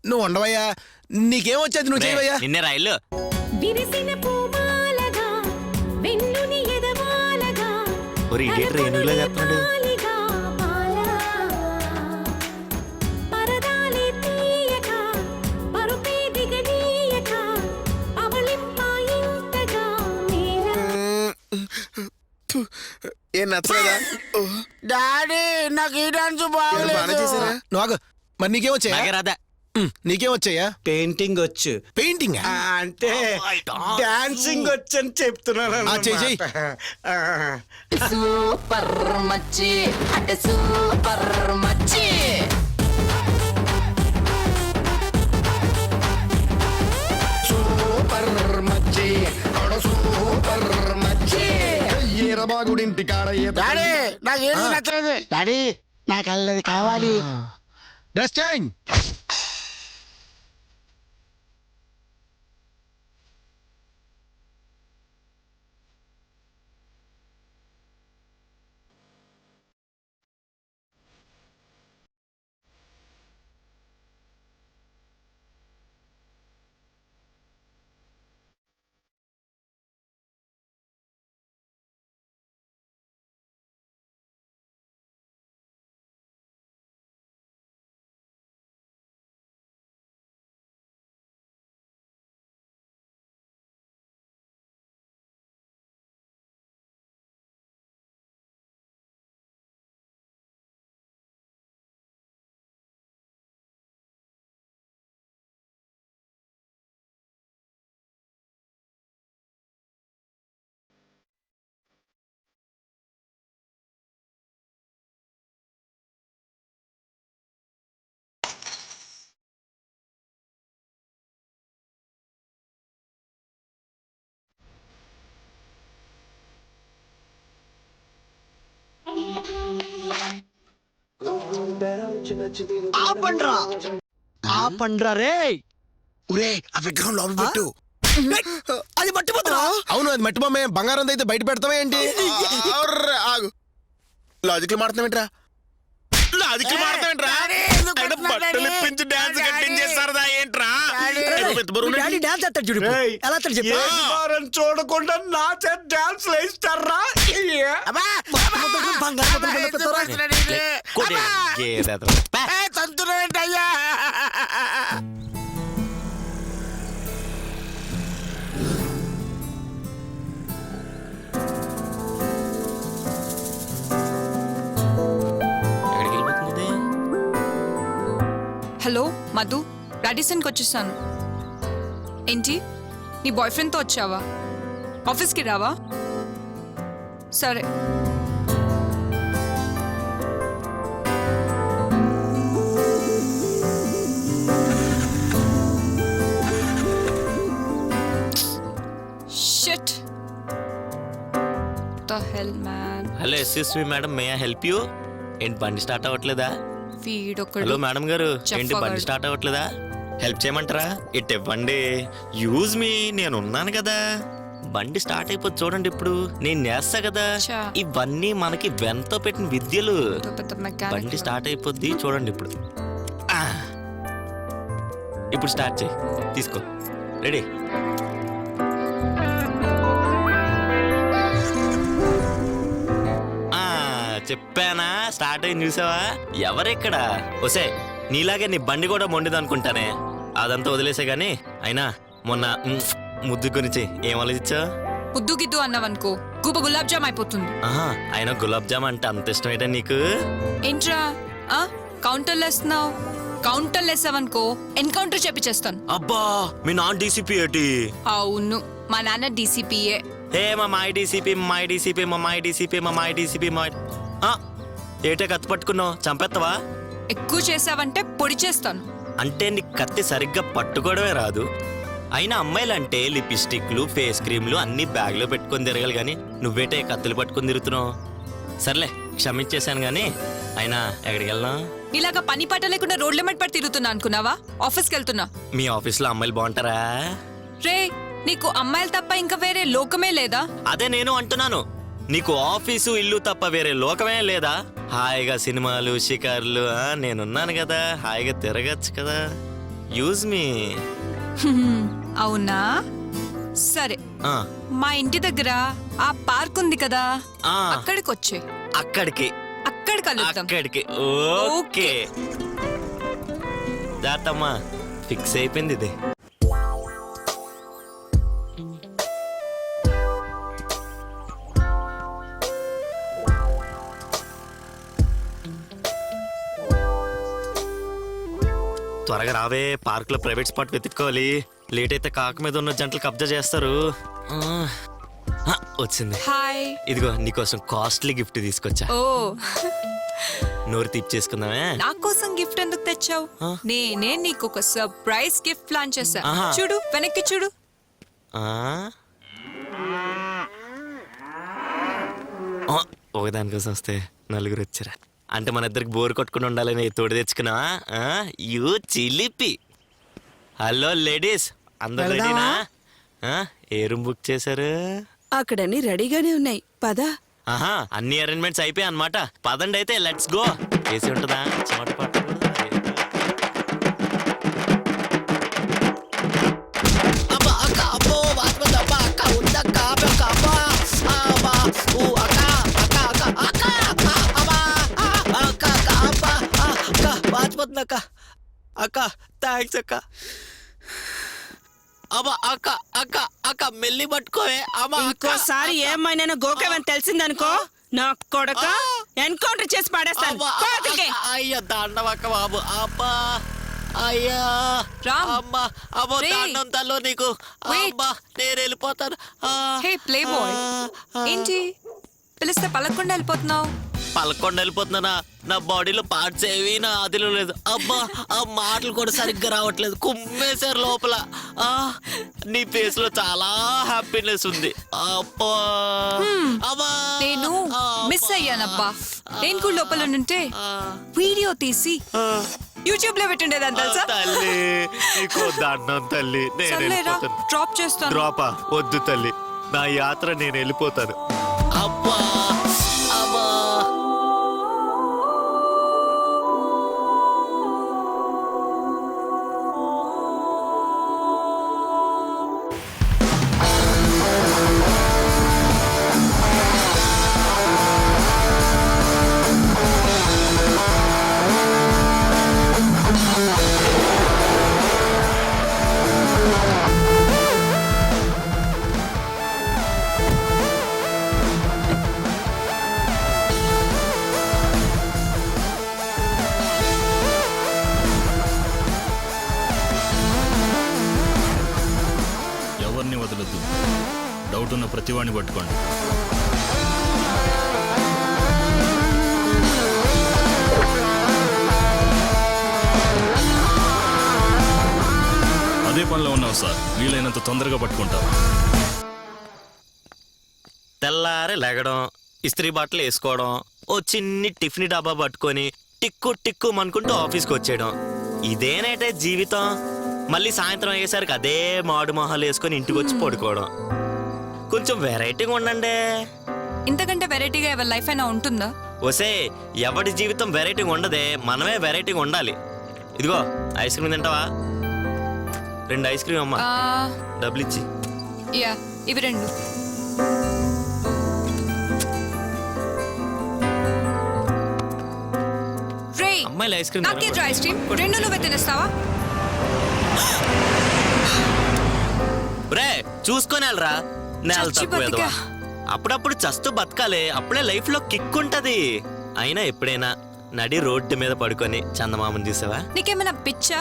నువ్వు ఉండవయ్యా, నీకేం వచ్చేది నువ్వు చేయవయ్యా. నిన్నే రైలు ఒరి ఇడియట్ ఏనుగులా చెప్తున్నాడు. ఏం నచ్చలేదా? డాడీ నాకు ఈ డాన్స్ బాగలేదు. నువ్వు ఆగు. మరి నీకేం వచ్చాయా? నాకే రాదా. నీకేం వచ్చాయా? పెయింటింగ్ వచ్చు. పెయింటింగ్ అంటే డాన్సింగ్ వచ్చు అని చెప్తున్నాను. చెయ్యి. సూపర్ మచ్చి అంటే సూపర్ మచ్చి. సూపర్ మచ్చి సూపర్ మచ్చి ఈరబాగుడింటి కాడ డాడీ నాకు ఏది నచ్చలేదు. డాడీ నాకు అల్లది కావాలి. Dress change. పండ్రా రే. ఆ విగ్రహం లోపల పెట్టు. అది మట్టిపోతున్నా. అవును, అది మట్టి బొమ్మే. బంగారం అయితే బయట పెడతావా ఏంటి? ఆగు. లాజిక్లు మాడుతున్నావేంట్రా? లాజిక్లు మాడుతున్నావేంట్రా? బట్టలు ఇప్పించి డాన్స్ కట్టించేస్తారదా ఏంట్రా? డాడీ డాన్స్ చేస్తాడు చూడు. ఎలా చెప్పారు చూడకుండా నా చేత డాన్స్ వేస్తారా? తంతురేంటయ్యా? హలో మధు, రాడిసన్కి వచ్చేసాను. ఏంటి, నీ బాయ్ ఫ్రెండ్తో వచ్చావా? ఆఫీస్కి రావా? సరే. Shit, the hell man. Hello ఎస్ఎస్ me madam, may I help you? ఏంటి బండి స్టార్ట్ అవ్వట్లేదా? హలో మేడం గారు, ఏంటి బండి స్టార్ట్ అవ్వట్లేదా? హెల్ప్ చేయమంటారా? ఇట్ ఇవ్వండి, యూజ్ మీ, నేను ఉన్నాను కదా. బండి స్టార్ట్ అయిపోతుంది చూడండి. ఇప్పుడు నేను చేస్తా కదా. ఇవన్నీ మనకి వెంతో పెట్టిన విద్యలు. బండి స్టార్ట్ అయిపోద్ది చూడండి. ఇప్పుడు స్టార్ట్ చేయి. తీసుకో. రెడీ? చెప్పానా స్టార్ట్ అయింది, చూసావా? ఎవరెక్కడ? ఒసే, నీలాగే నీ బండి కూడా మొండిది అనుకుంటానే. అదంతా వదిలేసే గాని, అయినా మొన్న ముద్దు గురించి ఏం ఆలోచించా? ముద్దు గిద్దు అన్నావనుకో గుబ గులాబ్ జామ్ అయిపోతుంది. ఆహా, అయినా గులాబ్ జామ్ అంటే అంత ఇష్టమేటా నీకు? ఏంట్రా కౌంటర్లు వేస్తున్నావు? కౌంటర్లు వేసావనుకో ఎన్కౌంటర్ చేపిచేస్తాను. అబ్బా, మీ నాన్న డీసీపీ ఏంటి? అవును, మా నాన్న డీసీపీఏ. హే మా మాయ డీసీపీ, మాయ డీసీపీ, మా మాయ డీసీపీ, మా మాయ డీసీపీ, మా ఏటే కత్తి పట్టుకున్నావు? చంపేస్తావా? ఎక్కువ చేసావంటే పొడి చేస్తాను. అంటే నీ కత్తి సరిగ్గా పట్టుకోవడమే రాదు. అయినా అమ్మాయిలంటే లిప్స్టిక్లు, ఫేస్ క్రీమ్లు అన్ని బ్యాగ్లో పెట్టుకొని తిరగాలి కానీ నువ్వేటే కత్తులు పట్టుకొని తిరుగుతున్నావు. సర్లే, క్షమించేశాను గానీ అయినా ఎక్కడికి వెళ్ళినా? ఇలాగా పని పాట లేకుండా రోడ్ల మెట్ పడి తిరుగుతున్నా అనుకున్నావా? ఆఫీస్కి వెళ్తున్నా. మీ ఆఫీస్లో అమ్మాయిలు బాగుంటారా? రే, నీకు అమ్మాయిలు తప్ప ఇంకా వేరే లోకమే లేదా? అదే నేను అంటున్నాను. నీకు ఆఫీసు ఇల్లు తప్ప వేరే లోకమే లేదా? హాయిగా సినిమాలు, షికార్లు, నేనున్నాను కదా, హాయిగా తిరగచ్చు కదా. యూజ్ మీ. అవునా సరే, మా ఇంటి దగ్గర ఆ పార్క్ ఉంది కదా, అక్కడికి వచ్చే. అక్కడికి అక్కడ కలుద్దాం. అక్కడికి ఓకే. జాతమ్మా ఫిక్స్ అయిపోయింది ఇది. త్వరగా రావే, పార్క్ లో ప్రైవేట్ స్పాట్ వెతుక్కోవాలి. లేట్ అయితే కాక మీద ఉన్న జంటలు కబ్జా చేస్తారు. వచ్చింది. హాయ్. ఇదిగో నీకోసం కాస్ట్లీ గిఫ్ట్ తీసుకొచ్చా. ఓ, నోరు తీపి చేసుకుందామే. నా కోసం గిఫ్ట్ ఎందుకు తెచ్చావు? నేనే నీకు ఒక సర్ప్రైజ్ గిఫ్ట్ ప్లాన్ చేశా. ఆహా. చూడు, వెనక్కి చూడు. ఒకదానికోసం వస్తే నలుగురు వచ్చారా అంటే మన ఇద్దరికి బోర్ కొట్టుకుని ఉండాలని తోడు తెచ్చుకున్నావా? యూ చిలిపి. హలో లేడీస్, అందరు రెడీనా? ఏ రూమ్ బుక్ చేశారు? అక్కడన్నీ రెడీగానే ఉన్నాయి, పద. ఆహా, అన్ని అరేంజ్మెంట్స్ అయిపోయాయి అన్నమాట. పదండి అయితే, లెట్స్ గో. ఏసీ ఉంటుందా? చెమట పట్టకూడదు. అక్క అక్క థ్యాంక్స్ అక్క. అబ్బా అక్క అక్క అక్క మెల్లి పట్టుకోవే. ఇంకోసారి ఏమైనా గోకేవని తెలిసిందనుకో, నా కొడక ఎన్కౌంటర్ చేసి పడేస్తాను. అయ్యా దండవక్క బాబు. అబ్బా అయ్యా రామ్. అమ్మా అమ్మో రేయ్. దండం తల్లో నీకు. Wait. అమ్మా నేను వెళ్ళిపోతాను. హే ప్లే బాయ్, ఏంటి పిలిస్తే పలకుండా వెళ్ళిపోతున్నావు? పలకొండ వెళ్ళిపోతున్నానా? నా బాడీలో పార్ట్స్ ఏవి నా ఆదిలో లేదు. అబ్బా ఆ మాటలు కూడా సరిగ్గా రావట్లేదు, కుమ్మేశారు లోపల. నీ ఫేస్ లో చాలా హ్యాపీనెస్ ఉంది. అబ్బా అబ్బా నేను మిస్ అయ్యానబ్బా. నేను కూడా లోపల ఉంటే వీడియో తీసి యూట్యూబ్ లో పెట్టిండేదాన్ని తెలుసా? తల్లి నీకో దండం తల్లి, నేను సర్లేరా, వెళ్ళిపోతాను. డ్రాప్ చేస్తాను. డ్రాపా? వద్దు తల్లి, నా యాత్ర నేను వెళ్ళిపోతాను. అబ్బా అబ్బా ఎవరిని వదలొద్దు, డౌట్ ఉన్న ప్రతివాడిని పట్టుకోండి. అదే పనిలో ఉన్నాం సార్, వీలైనంత తొందరగా పట్టుకుంటాం. తెల్లారి లెగడం, ఇస్త్రీ బట్టలు వేసుకోవడం, ఓ చిన్ని టిఫిన్ డబ్బా పట్టుకొని టిక్కు టిక్కు అనుకుంటూ ఆఫీస్కి వచ్చేయడం, ఇదేనైతే జీవితం. మళ్ళీ సాయంత్రం అయ్యేసరికి అదే మాడు మొహాలు వేసుకొని ఇంటికి వచ్చి పడుకోవడం. కొంచెం వెరైటీగా ఉండండి. ఇంతకంటే వెరైటీగా ఎవరి లైఫ్ అయినా ఉంటుందా? ఒసే, ఎవడి జీవితం వెరైటీగా ఉండదే, మనమే వెరైటీగా ఉండాలి. ఇదిగో ఐస్ క్రీమ్ తింటావా? 2 ఐస్ క్రీమ్ అమ్మా, డబ్బులు ఇచ్చి. యా, ఇవి 2. రేయ్, అమ్మాయిలు ఐస్ క్రీమ్ నాకే ఐస్ క్రీమ్ 2 నువ్వే తినేస్తావా? రే చూసుకొని వెళ్ళరా. నేల చచ్చి తక్కువ బతికా. ఎదవా. అప్పుడప్పుడు చస్తూ బతకాలి, అప్పుడే లైఫ్ లో కిక్ ఉంటది. అయినా ఎప్పుడైనా నడి రోడ్డు మీద పడుకొని చందమామని చూసావా? నీకేమైనా పిచ్చా?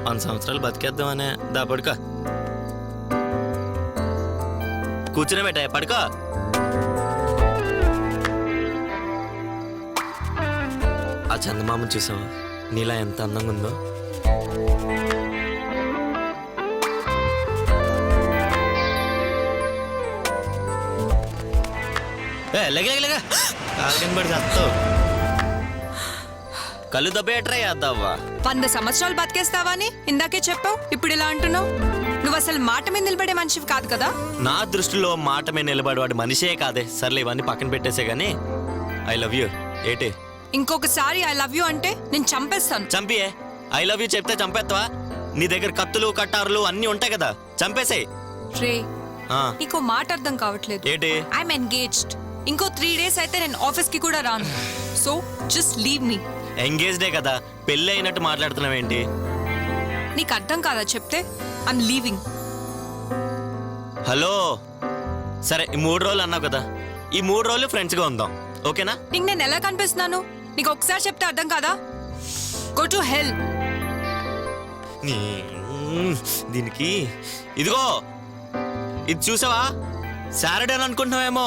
100 సంవత్సరాలు బతికేద్దామనే. దా పడుకో, కూర్చునే పెట్టా, పడుకో. ఆ చందమామని చూసావా? నీలా ఎంత అందంగా ఉందో. కళ్ళు దబ్బేట్రా చేద్దావా? 100 సంవత్సరాలు బతికేస్తావా అని ఇందాకే చెప్పావు, ఇప్పుడు ఇలా అంటున్నావు. నువ్వు అసలు మాట మీద నిలబడే మనిషివి కాదు కదా. నా దృష్టిలో మాట మీద నిలబడేవాడు మనిషే కాదే. సర్లే ఇవన్నీ పక్కన పెట్టేసే గానీ ఐ లవ్ యూ ఏటి? ఇంకొకసారి ఐ లవ్ యూ అంటే నేను చంపేస్తాను. చంపియే. ఐ లవ్ యూ చెప్తే చంపేస్తావా? నీ దగ్గర కత్తులు కట్టారులు అన్నీ ఉంటాయి కదా, చంపేసేయ్. రే ఆ, నీకు మాట అర్థం కావట్లేదు. ఏంటి? I'm engaged. ఇంకో 3 days అయితే నేను ఆఫీస్ కి కూడా రాను. So just leave me. ఎంగేజ్డే కదా, పెళ్ళి అయినట్టు మాట్లాడుతున్నావేంటి? నీకు అర్థం కాదా చెప్తే? I'm leaving. హలో, సరే ఈ 3 రోజులు అన్నావు కదా, ఈ 3 రోజులు ఫ్రెండ్స్గా ఉందాం, ఓకేనా? నీకు నేను ఎలా కనిపిస్తున్నాను? నీకు ఒకసారి చెప్తే అర్థం కాదా? Go to hell. దీనికి ఇదిగో ఇది చూసావా, సాటర్డే అనుకుంటున్నావేమో.